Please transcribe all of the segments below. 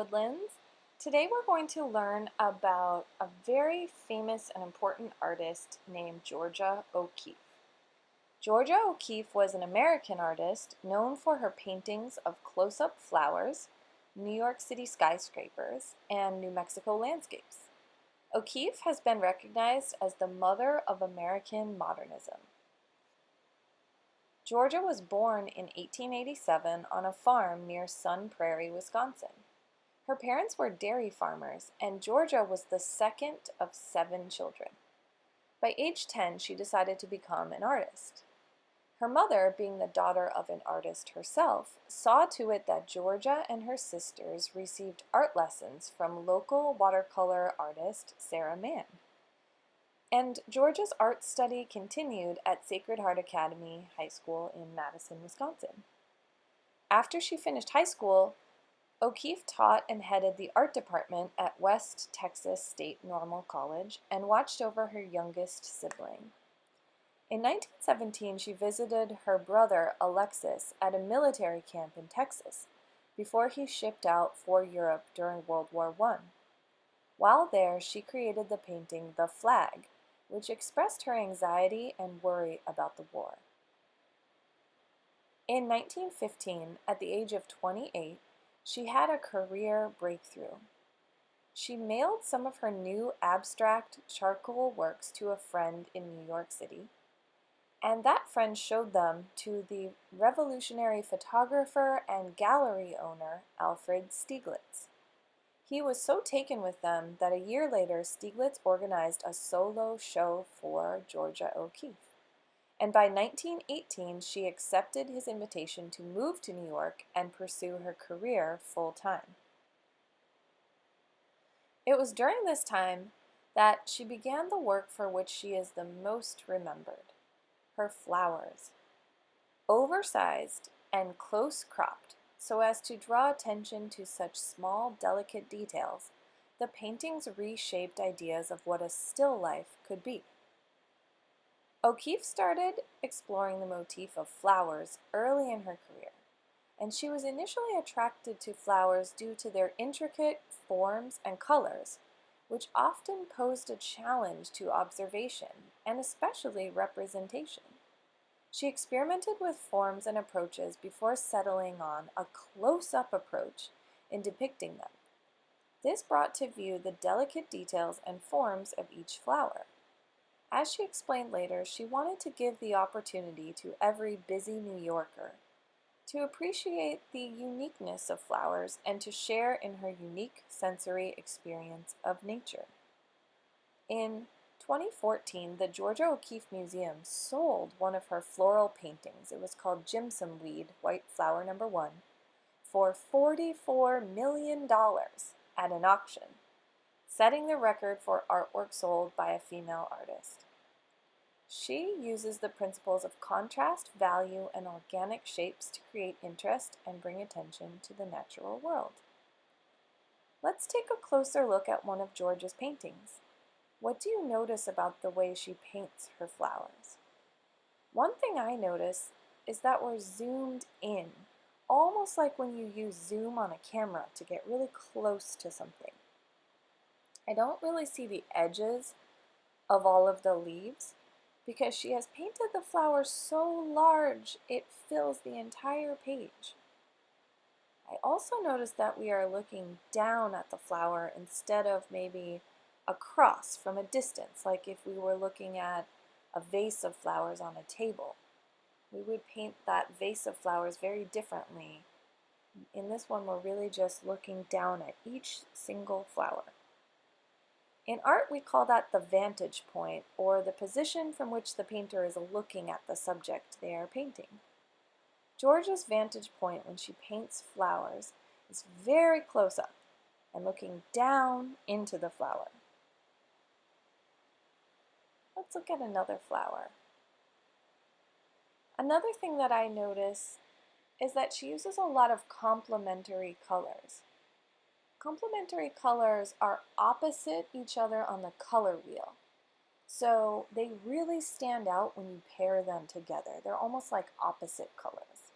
Woodlands. Today we're going to learn about a very famous and important artist named Georgia O'Keeffe. Georgia O'Keeffe was an American artist known for her paintings of close-up flowers, New York City skyscrapers, and New Mexico landscapes. O'Keeffe has been recognized as the mother of American modernism. Georgia was born in 1887 on a farm near Sun Prairie, Wisconsin. Her parents were dairy farmers, and Georgia was the second of 7 children. By age 10, she decided to become an artist. Her mother, being the daughter of an artist herself, saw to it that Georgia and her sisters received art lessons from local watercolor artist Sarah Mann. And Georgia's art study continued at Sacred Heart Academy High School in Madison, Wisconsin. After she finished high school, O'Keeffe taught and headed the art department at West Texas State Normal College and watched over her youngest sibling. In 1917, she visited her brother Alexis at a military camp in Texas before he shipped out for Europe during World War I. While there, she created the painting The Flag, which expressed her anxiety and worry about the war. In 1915, at the age of 28, she had a career breakthrough. She mailed some of her new abstract charcoal works to a friend in New York City, and that friend showed them to the revolutionary photographer and gallery owner Alfred Stieglitz. He was so taken with them that a year later Stieglitz organized a solo show for Georgia O'Keeffe. And by 1918, she accepted his invitation to move to New York and pursue her career full-time. It was during this time that she began the work for which she is the most remembered, her flowers. Oversized and close-cropped, so as to draw attention to such small, delicate details, the paintings reshaped ideas of what a still life could be. O'Keeffe started exploring the motif of flowers early in her career, and she was initially attracted to flowers due to their intricate forms and colors, which often posed a challenge to observation and especially representation. She experimented with forms and approaches before settling on a close-up approach in depicting them. This brought to view the delicate details and forms of each flower. As she explained later, she wanted to give the opportunity to every busy New Yorker to appreciate the uniqueness of flowers and to share in her unique sensory experience of nature. In 2014, the Georgia O'Keeffe Museum sold one of her floral paintings. It was called Jimson Weed, White Flower No. 1, for $44 million at an auction, setting the record for artwork sold by a female artist. She uses the principles of contrast, value, and organic shapes to create interest and bring attention to the natural world. Let's take a closer look at one of Georgia's paintings. What do you notice about the way she paints her flowers? One thing I notice is that we're zoomed in, almost like when you use zoom on a camera to get really close to something. I don't really see the edges of all of the leaves because she has painted the flower so large it fills the entire page. I also notice that we are looking down at the flower instead of maybe across from a distance, like if we were looking at a vase of flowers on a table. We would paint that vase of flowers very differently. In this one, we're really just looking down at each single flower. In art, we call that the vantage point, or the position from which the painter is looking at the subject they are painting. Georgia's vantage point when she paints flowers is very close up and looking down into the flower. Let's look at another flower. Another thing that I notice is that she uses a lot of complementary colors. Complementary colors are opposite each other on the color wheel, so they really stand out when you pair them together. They're almost like opposite colors.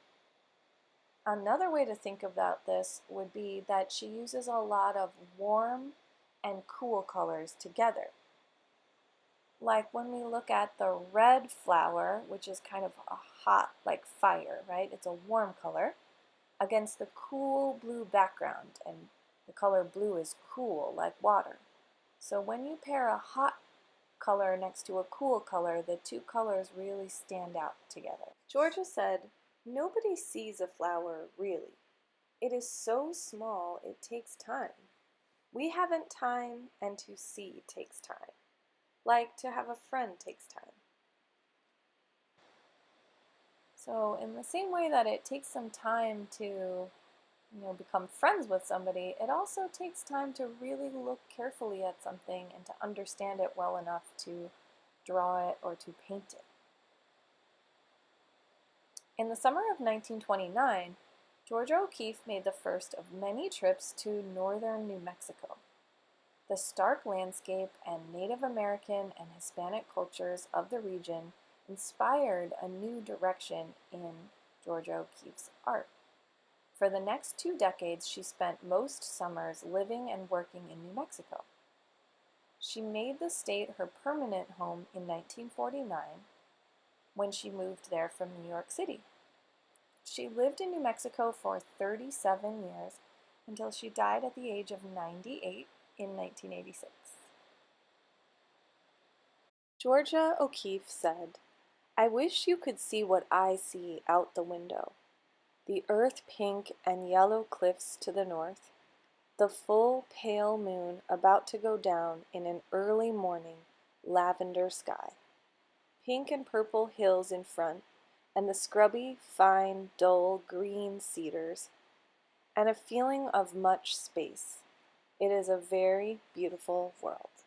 Another way to think about this would be that she uses a lot of warm and cool colors together. Like when we look at the red flower, which is kind of a hot, like fire, right? It's a warm color, against the cool blue background, and the color blue is cool, like water. So when you pair a hot color next to a cool color, the two colors really stand out together. Georgia said, "Nobody sees a flower, really. It is so small, it takes time. We haven't time, and to see takes time. Like to have a friend takes time." So in the same way that it takes some time to become friends with somebody, it also takes time to really look carefully at something and to understand it well enough to draw it or to paint it. In the summer of 1929, Georgia O'Keeffe made the first of many trips to northern New Mexico. The stark landscape and Native American and Hispanic cultures of the region inspired a new direction in Georgia O'Keeffe's art. For the next 2 decades, she spent most summers living and working in New Mexico. She made the state her permanent home in 1949 when she moved there from New York City. She lived in New Mexico for 37 years until she died at the age of 98 in 1986. Georgia O'Keeffe said, "I wish you could see what I see out the window. The earth pink and yellow cliffs to the north, the full pale moon about to go down in an early morning lavender sky, pink and purple hills in front, and the scrubby, fine, dull green cedars, and a feeling of much space. It is a very beautiful world."